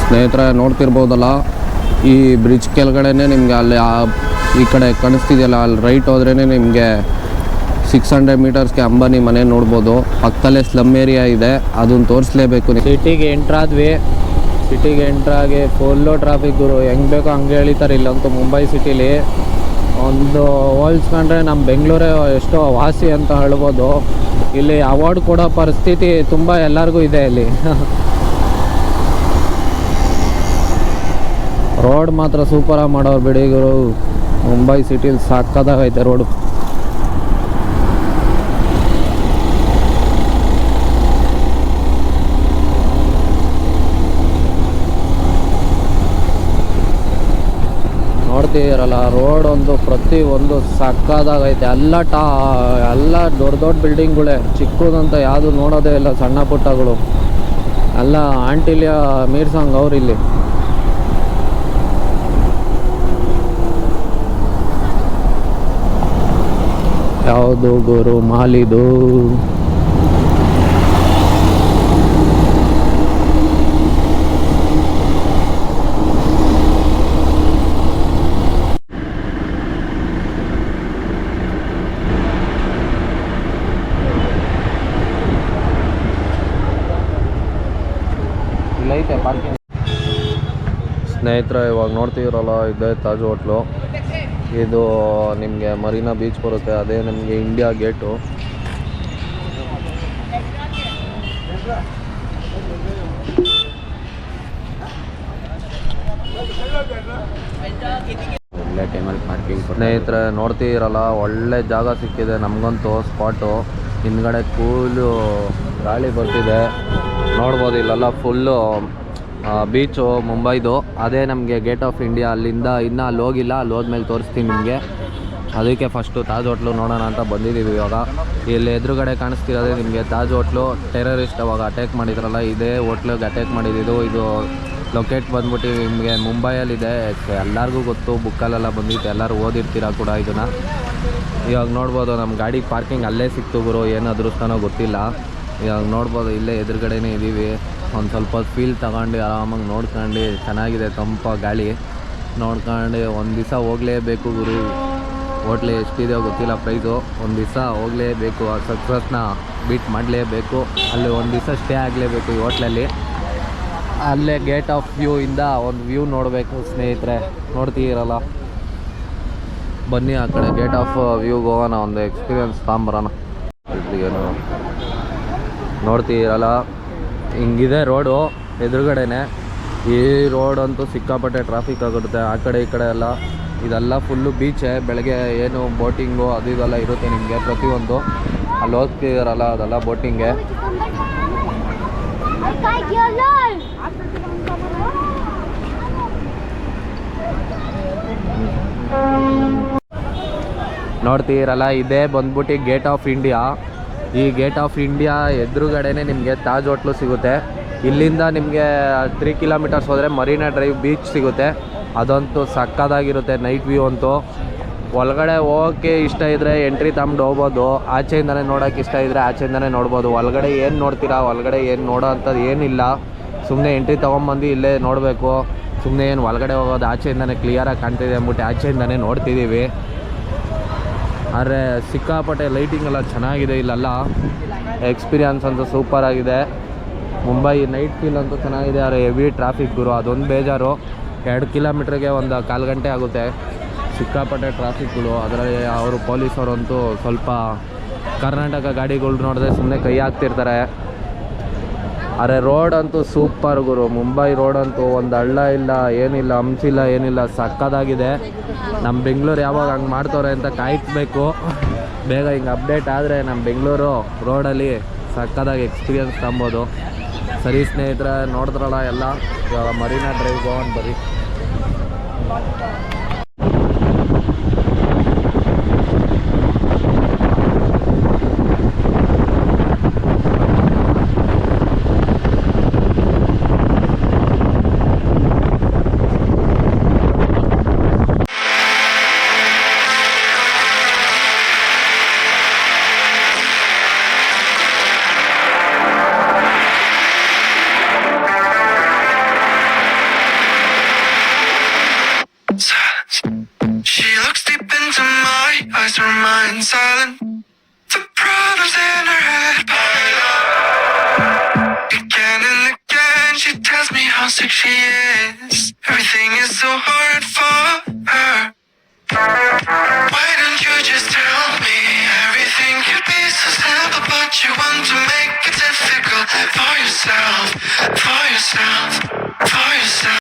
ಸ್ನೇಹಿತರೆ ನೋಡ್ತಿರ್ಬೋದಲ್ಲ, ಈ ಬ್ರಿಡ್ಜ್ ಕೆಳಗಡೆನೇ ನಿಮಗೆ ಅಲ್ಲಿ ಈ ಕಡೆ ಕಾಣಿಸ್ತಿದೆಯಲ್ಲ, ಅಲ್ಲಿ ರೈಟ್ ಹೋದ್ರೇ ನಿಮಗೆ 600 ಮೀಟರ್ಸ್ಗೆ ಅಂಬಾನಿ ಮನೆ ನೋಡ್ಬೋದು. ಪಕ್ಕದಲ್ಲೇ ಸ್ಲಮ್ ಏರಿಯಾ ಇದೆ, ಅದನ್ನು ತೋರಿಸ್ಲೇಬೇಕು. ಸಿಟಿಗೆ ಎಂಟ್ರಾದ್ವಿ. ಸಿಟಿಗೆ ಎಂಟ್ರಾಗಿ ಫುಲ್ಲು ಟ್ರಾಫಿಕ್ ಗುರು, ಹೆಂಗೆ ಬೇಕೋ ಹಂಗೆ ಎಳಿತಾರೆ ಇಲ್ಲಂತೂ. ಮುಂಬೈ ಸಿಟಿಲಿ ಒಂದು ಹೋಲ್ಸ್ಕೊಂಡ್ರೆ ನಮ್ಮ ಬೆಂಗಳೂರೇ ಎಷ್ಟೋ ವಾಸಿ ಅಂತ ಹೇಳ್ಬೋದು. ಇಲ್ಲಿ ಅವಾರ್ಡ್ ಕೊಡೋ ಪರಿಸ್ಥಿತಿ ತುಂಬ ಎಲ್ಲರಿಗೂ ಇದೆ ಇಲ್ಲಿ. ರೋಡ್ ಮಾತ್ರ ಸೂಪರಾಗಿ ಮಾಡೋರು ಬಿಡಿ ಗುರು. ಮುಂಬೈ ಸಿಟಿಲಿ ಸಾಕಾದಾಗೈತೆ ರೋಡು. ನೋಡ್ತಿದ್ದೀರಲ್ಲ, ರೋಡ್ ಒಂದು ಪ್ರತಿ ಒಂದು ಸಕ್ಕದಾಗೈತೆ. ಎಲ್ಲ ದೊಡ್ಡ ದೊಡ್ಡ ಬಿಲ್ಡಿಂಗ್ಗಳೇ, ಚಿಕ್ಕದಂತ ಯಾವುದು ನೋಡೋದೇ ಇಲ್ಲ. ಸಣ್ಣ ಪುಟ್ಟಗಳು ಎಲ್ಲ ಆಂಟಿಲಿಯಾ ಮೀರ್ಸಂಗ್ ಅವ್ರಿಲ್ಲಿ. ಯಾವುದು ಗುರು ಮಾಲಿದು? ಇಲ್ಲೈತೆ ಪಾರ್ಕಿಂಗ್. ಸ್ನೇಹಿತರೆ ಇವಾಗ ನೋಡ್ತಿದ್ದೀರಲ್ಲ, ಇದೇ ತಾಜ್ ಹೋಟ್ಲು. ಇದು ನಿಮಗೆ ಮರೀನಾ ಬೀಚ್ ಬರುತ್ತೆ, ಅದೇ ನಿಮಗೆ ಇಂಡಿಯಾ ಗೇಟು. ಒಳ್ಳೆ ಟೈಮಲ್ಲಿ ಪಾರ್ಕಿಂಗ್. ಸ್ನೇಹಿತರೆ ನೋಡ್ತಿದ್ದೀರಲ್ಲ, ಒಳ್ಳೆ ಜಾಗ ಸಿಕ್ಕಿದೆ ನಮಗಂತೂ ಸ್ಪಾಟು. ಹಿಂದ್ಗಡೆ ಕೂಲು ಗಾಳಿ ಬರ್ತಿದೆ ನೋಡ್ಬೋದು. ಇಲ್ಲೆಲ್ಲ ಫುಲ್ಲು ಬೀಚು ಮುಂಬೈದು. ಅದೇ ನಮಗೆ ಗೇಟ್ ಆಫ್ ಇಂಡಿಯಾ. ಅಲ್ಲಿಂದ ಇನ್ನೂ ಅಲ್ಲಿ ಹೋಗಿಲ್ಲ, ಅಲ್ಲಿ ಹೋದ್ಮೇಲೆ ತೋರಿಸ್ತೀನಿ ನಿಮಗೆ. ಅದಕ್ಕೆ ಫಸ್ಟು ತಾಜ್ ಹೋಟ್ಲು ನೋಡೋಣ ಅಂತ ಬಂದಿದ್ದೀವಿ ಇವಾಗ. ಇಲ್ಲಿ ಎದುರುಗಡೆ ಕಾಣಿಸ್ತಿರೋದೇ ನಿಮಗೆ ತಾಜ್ ಹೋಟ್ಲು. ಟೆರರಿಸ್ಟ್ ಅವಾಗ ಅಟ್ಯಾಕ್ ಮಾಡಿದ್ರಲ್ಲ, ಇದೇ ಹೋಟ್ಲಿಗೆ ಅಟ್ಯಾಕ್ ಮಾಡಿದ್ದು. ಇದು ಲೊಕೇಟ್ ಬಂದ್ಬಿಟ್ಟು ನಿಮಗೆ ಮುಂಬೈಯಲ್ಲಿದೆ. ಎಲ್ಲರಿಗೂ ಗೊತ್ತು, ಬುಕ್ಕಲ್ಲೆಲ್ಲ ಬಂದಿತ್ತು, ಎಲ್ಲರೂ ಓದಿರ್ತೀರ ಕೂಡ ಇದನ್ನು. ಇವಾಗ ನೋಡ್ಬೋದು ನಮ್ಮ ಗಾಡಿ ಪಾರ್ಕಿಂಗ್ ಅಲ್ಲೇ ಸಿಕ್ತು ಗುರು. ಏನು ಅದೃಷ್ಟನೋ ಗೊತ್ತಿಲ್ಲ. ಇವಾಗ ನೋಡ್ಬೋದು, ಇಲ್ಲೇ ಎದುರುಗಡೆನೇ ಇದ್ದೀವಿ. ಒಂದು ಸ್ವಲ್ಪ ಫೀಲ್ ತಗೊಂಡು ಆರಾಮಾಗಿ ನೋಡ್ಕೊಂಡು, ಚೆನ್ನಾಗಿದೆ ತಂಪ ಗಾಳಿ ನೋಡ್ಕೊಂಡು. ಒಂದು ದಿವಸ ಹೋಗಲೇಬೇಕು ಗುರು. ಹೋಟ್ಲು ಎಷ್ಟಿದೆಯೋ ಗೊತ್ತಿಲ್ಲ ಪ್ರೈಸು. ಒಂದು ದಿವಸ ಹೋಗಲೇಬೇಕು, ಆ ಸಕ್ಸಸ್ನ ಬೀಟ್ ಮಾಡಲೇಬೇಕು. ಅಲ್ಲಿ ಒಂದು ದಿವಸ ಸ್ಟೇ ಆಗಲೇಬೇಕು ಈ ಹೋಟ್ಲಲ್ಲಿ. ಅಲ್ಲೇ ಗೇಟ್ ಆಫ್ ವ್ಯೂ ಇಂದ ಒಂದು ವ್ಯೂ ನೋಡಬೇಕು ಸ್ನೇಹಿತರೆ. ನೋಡ್ತೀರಲ್ಲ, ಬನ್ನಿ ಆ ಕಡೆ ಗೇಟ್ ಆಫ್ ವ್ಯೂಗೆ ಹೋಗೋಣ, ಒಂದು ಎಕ್ಸ್ಪೀರಿಯನ್ಸ್ ತಗೊಂಬರೋಣ. ಏನು ನೋಡ್ತೀರಲ್ಲ, ಹಿಂಗಿದೆ ರೋಡು ಎದುರುಗಡೆನೆ. ಈ ರೋಡ್ ಅಂತೂ ಸಿಕ್ಕಾಪಟ್ಟೆ ಟ್ರಾಫಿಕ್ ಆಗಿರುತ್ತೆ. ಆ ಕಡೆ ಈ ಕಡೆ ಎಲ್ಲ ಇದೆಲ್ಲ ಫುಲ್ಲು ಬೀಚೆ. ಬೆಳಗ್ಗೆ ಏನು ಬೋಟಿಂಗು ಅದು ಇದೆಲ್ಲ ಇರುತ್ತೆ ನಿಮಗೆ ಪ್ರತಿಯೊಂದು. ಅಲ್ಲಿ ಹೋಗ್ತಿದಾರಲ್ಲ ಅದೆಲ್ಲ ಬೋಟಿಂಗೆ. ನೋಡ್ತೀರಲ್ಲ, ಇದೇ ಬಂದ್ಬಿಟ್ಟು ಗೇಟ್ ಆಫ್ ಇಂಡಿಯಾ. ಈ ಗೇಟ್ ಆಫ್ ಇಂಡಿಯಾ ಎದುರುಗಡೆನೆ ನಿಮಗೆ ತಾಜ್ ಹೋಟ್ಲು ಸಿಗುತ್ತೆ. ಇಲ್ಲಿಂದ ನಿಮಗೆ 3 ಕಿಲೋಮೀಟರ್ಸ್ ಹೋದರೆ ಮರೀನಾ ಡ್ರೈವ್ ಬೀಚ್ ಸಿಗುತ್ತೆ. ಅದಂತೂ ಸಕ್ಕದಾಗಿರುತ್ತೆ ನೈಟ್ ವ್ಯೂ ಅಂತೂ. ಒಳಗಡೆ ಹೋಗೋಕ್ಕೆ ಇಷ್ಟ ಇದ್ದರೆ ಎಂಟ್ರಿ ತಗೊಂಡು ಹೋಗ್ಬೋದು. ಆಚೆಯಿಂದನೇ ನೋಡೋಕೆ ಇಷ್ಟ ಇದ್ದರೆ ಆಚೆಯಿಂದನೇ ನೋಡ್ಬೋದು. ಒಳಗಡೆ ಏನು ನೋಡ್ತೀರಾ, ಒಳಗಡೆ ಏನು ನೋಡೋ ಅಂಥದ್ದು ಏನಿಲ್ಲ. ಸುಮ್ಮನೆ ಎಂಟ್ರಿ ತೊಗೊಂಬಂದು ಇಲ್ಲೇ ನೋಡಬೇಕು. ಸುಮ್ಮನೆ ಏನು ಒಳಗಡೆ ಹೋಗೋದು, ಆಚೆಯಿಂದನೇ ಕ್ಲಿಯರಾಗಿ ಕಾಣ್ತಿದೆ ಅಂದ್ಬಿಟ್ಟು ಆಚೆಯಿಂದನೇ ನೋಡ್ತಿದ್ದೀವಿ. ಆದರೆ ಸಿಕ್ಕಾಪಟ್ಟೆ ಲೈಟಿಂಗ್ ಎಲ್ಲ ಚೆನ್ನಾಗಿದೆ ಇಲ್ಲೆಲ್ಲ. ಎಕ್ಸ್ಪೀರಿಯನ್ಸ್ ಅಂತೂ ಸೂಪರಾಗಿದೆ. ಮುಂಬೈ ನೈಟ್ ಫೀಲ್ ಅಂತೂ ಚೆನ್ನಾಗಿದೆ. ಆದರೆ ಹೆವಿ ಟ್ರಾಫಿಕ್ ಗುರು, ಅದೊಂದು ಬೇಜಾರು. 2 ಕಿಲೋಮೀಟ್ರಿಗೆ ಒಂದು 1/4 ಗಂಟೆ ಆಗುತ್ತೆ. ಸಿಕ್ಕಾಪಟ್ಟೆ ಟ್ರಾಫಿಕ್ಗಳು. ಅದರಲ್ಲಿ ಅವರು ಪೊಲೀಸವರಂತೂ ಸ್ವಲ್ಪ ಕರ್ನಾಟಕ ಗಾಡಿಗಳು ನೋಡಿದ್ರೆ ಸುಮ್ಮನೆ ಕೈ ಹಾಕ್ತಿರ್ತಾರೆ. ಆದರೆ ರೋಡ್ ಅಂತೂ ಸೂಪರ್ ಗುರು. ಮುಂಬೈ ರೋಡ್ ಅಂತೂ ಒಂದು ಹಳ್ಳ ಇಲ್ಲ, ಏನಿಲ್ಲ, ಹಂಚಿಲ್ಲ, ಏನಿಲ್ಲ, ಸಕ್ಕದಾಗಿದೆ. ನಮ್ಮ ಬೆಂಗಳೂರು ಯಾವಾಗ ಹಂಗೆ ಮಾಡ್ತವ್ರೆ ಅಂತ ಕಾಯ್ಬೇಕು. ಬೇಗ ಹಿಂಗೆ ಅಪ್ಡೇಟ್ ಆದರೆ ನಮ್ಮ ಬೆಂಗಳೂರು ರೋಡಲ್ಲಿ ಸಕ್ಕದಾಗಿ ಎಕ್ಸ್ಪೀರಿಯನ್ಸ್ ತಗೊಬೋದು. ಸರಿ ಸ್ನೇಹಿತರೆ, ನೋಡಿದ್ರಲ್ಲ ಎಲ್ಲ. ಇವಾಗ ಮರೀನಾ ಡ್ರೈವ್ ಹೋಗೋಣ ಬರ್ರಿ. silent. The problems in her head pile up. Again and again she tells me how sick she is. Everything is so hard for her. Why don't you just tell me? Everything could be so simple, but you want to make it difficult for yourself, for yourself, for yourself.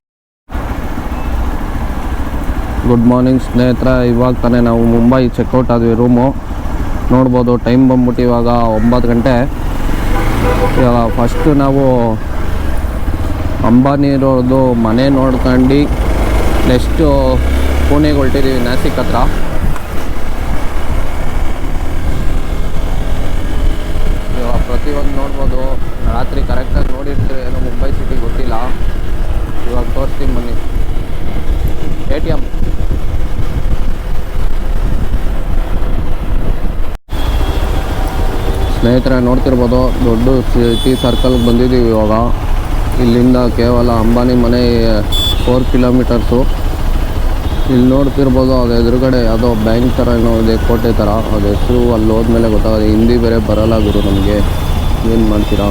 Good morning ಸ್ನೇಹಿತರೆ, ಇವಾಗ ತಾನೇ ನಾವು Mumbai checkout ಆದ್ವಿ room. ನೋಡ್ಬೋದು time ಬಂದ್ಬಿಟ್ಟು ಇವಾಗ 9 ಗಂಟೆ. ಇವಾಗ ಫಸ್ಟು ನಾವು ಅಂಬಾನಿರೋದು ಮನೆ ನೋಡ್ಕೊಂಡು ನೆಕ್ಸ್ಟು ಪುಣೆಗೆ ಹೊರಟಿದ್ದೀವಿ, ನಾಸಿಕ್ ಹತ್ರ. ಇವಾಗ ಪ್ರತಿಯೊಂದು ನೋಡ್ಬೋದು. ರಾತ್ರಿ ಕರೆಕ್ಟಾಗಿ ನೋಡಿರ್ತೀವಿ, ಏನೋ ಮುಂಬೈ ಸಿಟಿ ಗೊತ್ತಿಲ್ಲ. ಇವಾಗ ತೋರಿಸ್ತೀನಿ ಬನ್ನಿ. ATM ಸ್ನೇಹಿತರೆ ನೋಡ್ತಿರ್ಬೋದು, ದೊಡ್ಡ ಸಿಟಿ ಸರ್ಕಲ್ಗೆ ಬಂದಿದ್ದೀವಿ ಇವಾಗ. ಇಲ್ಲಿಂದ ಕೇವಲ ಅಂಬಾನಿ ಮನೆ 4 ಕಿಲೋಮೀಟರ್ಸು. ಇಲ್ಲಿ ನೋಡ್ತಿರ್ಬೋದು, ಅದು ಎದುರುಗಡೆ ಯಾವುದೋ ಬ್ಯಾಂಕ್ ಥರ ಏನೋ ಇದೆ, ಕೋಟೆ ಥರ. ಅದು ಹೆಸರು ಅಲ್ಲಿ ಹೋದ್ಮೇಲೆ ಗೊತ್ತಾಗೋದು. ಹಿಂದಿ ಬೇರೆ ಬರಲ್ಲ ಗುರು ನಮಗೆ, ಏನು ಮಾಡ್ತೀರಾ?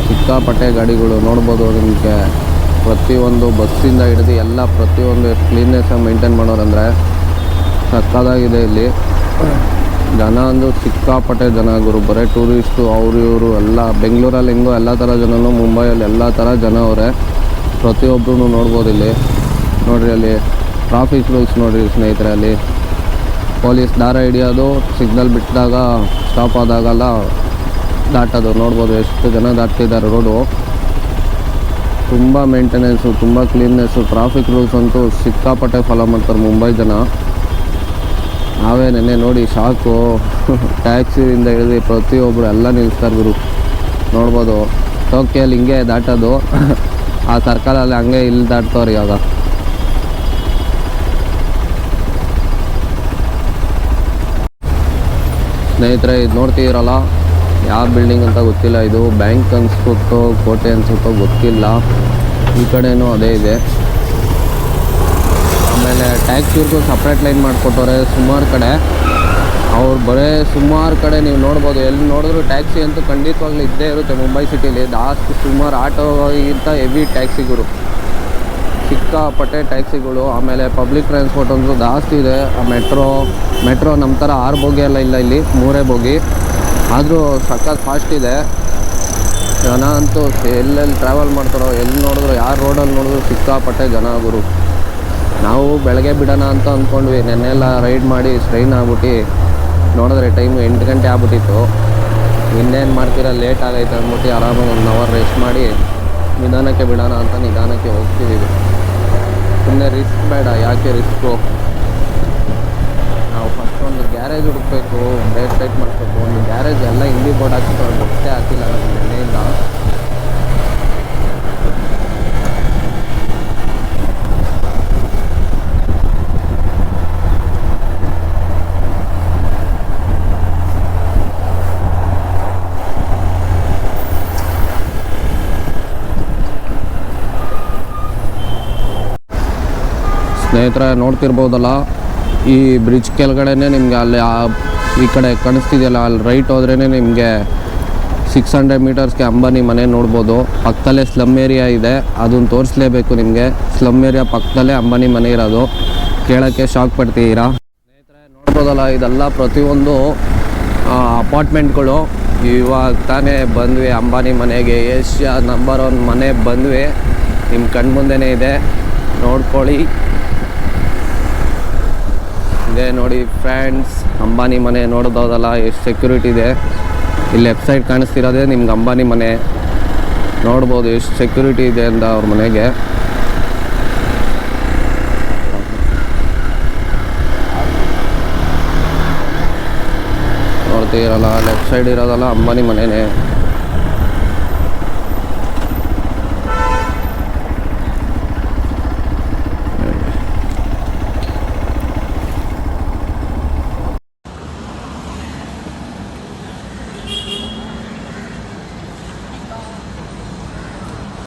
ಸಿಕ್ಕಾಪಟ್ಟೆ ಗಾಡಿಗಳು ನೋಡ್ಬೋದು ನಿಮಗೆ. ಪ್ರತಿಯೊಂದು ಬಸ್ಸಿಂದ ಹಿಡಿದು ಎಲ್ಲ ಪ್ರತಿಯೊಂದು ಕ್ಲೀನ್ನೆಸ್ಸಾಗಿ ಮೇಂಟೈನ್ ಮಾಡೋರಂದರೆ ಸಕ್ಕದಾಗಿದೆ ಇಲ್ಲಿ. ಜನ ಅಂದು ಸಿಕ್ಕಾಪಟ್ಟೆ ಜನ ಗುರು. ಬರೀ ಟೂರಿಸ್ಟು ಅವರು ಇವರು ಎಲ್ಲ. ಬೆಂಗಳೂರಲ್ಲಿ ಹೆಂಗೋ ಎಲ್ಲ ಥರ ಜನನು, ಮುಂಬೈಯಲ್ಲಿ ಎಲ್ಲ ಥರ ಜನ ಅವರೇ. ಪ್ರತಿಯೊಬ್ಬರೂ ನೋಡ್ಬೋದು ಇಲ್ಲಿ. ನೋಡಿರಿ ಅಲ್ಲಿ ಟ್ರಾಫಿಕ್ ರೂಲ್ಸ್ ನೋಡಿರಿ ಸ್ನೇಹಿತರೆ. ಅಲ್ಲಿ ಪೊಲೀಸ್ ದಾರ ಹಿಡಿಯೋದು, ಸಿಗ್ನಲ್ ಬಿಟ್ಟಿದಾಗ ಸ್ಟಾಪ್ ಆದಾಗೆಲ್ಲ ದಾಟೋದು. ನೋಡ್ಬೋದು ಎಷ್ಟು ಜನ ದಾಟ್ತಿದ್ದಾರೆ ರೋಡು. ತುಂಬ ಮೇಂಟೆನೆನ್ಸು, ತುಂಬ ಕ್ಲೀನ್ನೆಸ್ಸು. ಟ್ರಾಫಿಕ್ ರೂಲ್ಸ್ ಅಂತೂ ಸಿಕ್ಕಾಪಟ್ಟೆ ಫಾಲೋ ಮಾಡ್ತಾರೆ ಮುಂಬೈ ಜನ. ನಾವೇ ನೆನ್ನೆ ನೋಡಿ ಶಾಕು. ಟ್ಯಾಕ್ಸಿಯಿಂದ ಹಿಡಿದು ಪ್ರತಿಯೊಬ್ಬರು ಎಲ್ಲ ನಿಲ್ಲಿಸ್ತಾರೆ ಗುರು. ನೋಡ್ಬೋದು ಟೋಕಿಯಲ್ಲಿ ಹಿಂಗೆ ದಾಟೋದು, ಆ ಸರ್ಕಲಲ್ಲಿ ಹಂಗೆ ಇಲ್ಲಿ ದಾಟ್ತವ್ರು ಇವಾಗ. ಸ್ನೇಹಿತರೆ ಇದು ನೋಡ್ತಿದ್ದೀರಲ್ಲ, ಯಾವ ಬಿಲ್ಡಿಂಗ್ ಅಂತ ಗೊತ್ತಿಲ್ಲ. ಇದು ಬ್ಯಾಂಕ್ ಅನ್ಸ್ಬಿಟ್ಟು ಕೋಟೆ ಅನ್ಸುತ್ತೋ ಗೊತ್ತಿಲ್ಲ. ಈ ಕಡೆನೂ ಅದೇ ಇದೆ. ಆಮೇಲೆ ಟ್ಯಾಕ್ಸಿವ್ರಿಗೂ ಸಪ್ರೇಟ್ ಲೈನ್ ಮಾಡಿಕೊಟ್ಟವ್ರೆ ಸುಮಾರು ಕಡೆ. ಅವ್ರು ಬರೇ ಸುಮಾರು ಕಡೆ ನೀವು ನೋಡ್ಬೋದು. ಎಲ್ಲಿ ನೋಡಿದ್ರು ಟ್ಯಾಕ್ಸಿ ಅಂತೂ ಖಂಡಿತವಾಗ್ಲೂ ಇದ್ದೇ ಇರುತ್ತೆ ಮುಂಬೈ ಸಿಟಿಲಿ. ಜಾಸ್ತಿ ಸುಮಾರು ಆಟೋಗಿಂತ ಹೆವಿ ಟ್ಯಾಕ್ಸಿಗಳು, ಸಿಕ್ಕಾಪಟ್ಟೆ ಟ್ಯಾಕ್ಸಿಗಳು. ಆಮೇಲೆ ಪಬ್ಲಿಕ್ ಟ್ರಾನ್ಸ್ಪೋರ್ಟ್ ಅಂತೂ ಜಾಸ್ತಿ ಇದೆ. ಮೆಟ್ರೋ ನಮ್ಮ ಥರ 6 ಬೋಗಿ ಎಲ್ಲ ಇಲ್ಲ, ಇಲ್ಲಿ 3 ಬೋಗಿ. ಆದರೂ ಸಖತ್ ಫಾಸ್ಟ್ ಇದೆ. ಜನ ಅಂತೂ ಎಲ್ಲೆಲ್ಲಿ ಟ್ರಾವೆಲ್ ಮಾಡ್ತಾರೋ, ಎಲ್ಲಿ ನೋಡಿದ್ರು, ಯಾರು ರೋಡಲ್ಲಿ ನೋಡಿದ್ರು ಸಿಕ್ಕಾಪಟ್ಟೆ ಜನ ಗುರು. ನಾವು ಬೆಳಗ್ಗೆ ಬಿಡೋಣ ಅಂತ ಅಂದ್ಕೊಂಡ್ವಿ. ನೆನ್ನೆಲ್ಲ ರೈಡ್ ಮಾಡಿ ಸ್ಟ್ರೈನ್ ಆಗ್ಬಿಟ್ಟು ನೋಡಿದ್ರೆ ಟೈಮು 8 ಗಂಟೆ ಆಗ್ಬಿಟ್ಟಿತ್ತು. ಇನ್ನೇನು ಮಾಡ್ತೀರಾ, ಲೇಟ್ ಆಗೈತೆ ಅಂದ್ಬಿಟ್ಟು ಆರಾಮಾಗಿ 1 ಅವರ್ ರೆಸ್ಟ್ ಮಾಡಿ ನಿಧಾನಕ್ಕೆ ಬಿಡೋಣ ಅಂತ ನಿಧಾನಕ್ಕೆ ಹೋಗ್ತಿದ್ದೀವಿ. ಸುಮ್ಮನೆ ರಿಸ್ಕ್ ಬೇಡ, ಯಾಕೆ ರಿಸ್ಕು? ನಾವು ಫಸ್ಟ್ ಒಂದು ಗ್ಯಾರೇಜ್ ಹುಡುಕಬೇಕು, ಬ್ರೇಕ್ ಟೈಟ್ ಮಾಡಿಸ್ಬೇಕು. ಒಂದು ಗ್ಯಾರೇಜ್ ಎಲ್ಲ ಹಿಂದಿ ಬೋರ್ಡ್ ಹಾಕಿತ್ತು, ಅವ್ರು ಗೊತ್ತೇ ಹಾಕಿಲ್ಲ ನಮಗೆ ನೆನ್ನೆಯಿಂದ. ಸ್ನೇಹಿತರೆ ನೋಡ್ತಿರ್ಬೋದಲ್ಲ, ಈ ಬ್ರಿಡ್ಜ್ ಕೆಳಗಡೆನೇ ನಿಮಗೆ ಅಲ್ಲಿ ಈ ಕಡೆ ಕಾಣಿಸ್ತಿದೆಯಲ್ಲ, ಅಲ್ಲಿ ರೈಟ್ ಹೋದ್ರೇ ನಿಮಗೆ 600 ಮೀಟರ್ಸ್ಗೆ ಅಂಬಾನಿ ಮನೆ ನೋಡ್ಬೋದು. ಪಕ್ಕದಲ್ಲೇ ಸ್ಲಮ್ ಏರಿಯಾ ಇದೆ, ಅದನ್ನು ತೋರಿಸ್ಲೇಬೇಕು ನಿಮಗೆ. ಸ್ಲಮ್ ಏರಿಯಾ ಪಕ್ಕದಲ್ಲೇ ಅಂಬಾನಿ ಮನೆ ಇರೋದು. ಕೇಳೋಕ್ಕೆ ಶಾಕ್ ಪಡ್ತೀರಾ ಸ್ನೇಹಿತರೆ. ನೋಡ್ಬೋದಲ್ಲ, ಇದೆಲ್ಲ ಪ್ರತಿಯೊಂದು ಅಪಾರ್ಟ್ಮೆಂಟ್ಗಳು. ಇವಾಗ ತಾನೇ ಬಂದ್ವಿ ಅಂಬಾನಿ ಮನೆಗೆ. ಏಷ್ಯಾ ನಂಬರ್ 1 ಮನೆ ಬಂದ್ವಿ. ನಿಮ್ಮ ಕಣ್ಮುಂದೆನೇ ಇದೆ, ನೋಡ್ಕೊಳ್ಳಿ. ಇದೇ ನೋಡಿ ಫ್ರೆಂಡ್ಸ್, ಅಂಬಾನಿ ಮನೆ ನೋಡ್ಬೋದಲ್ಲ, ಎಷ್ಟು ಸೆಕ್ಯೂರಿಟಿ ಇದೆ. ಇಲ್ಲಿ ಲೆಫ್ಟ್ ಸೈಡ್ ಕಾಣಿಸ್ತಿರೋದೇ ನಿಮ್ಗೆ ಅಂಬಾನಿ ಮನೆ. ನೋಡ್ಬೋದು ಎಷ್ಟು ಸೆಕ್ಯೂರಿಟಿ ಇದೆ ಅಂತ ಅವ್ರ ಮನೆಗೆ. ನೋಡ್ತೀರಲ್ಲ, ಲೆಫ್ಟ್ ಸೈಡ್ ಇರೋದಲ್ಲ ಅಂಬಾನಿ ಮನೆಯೇ.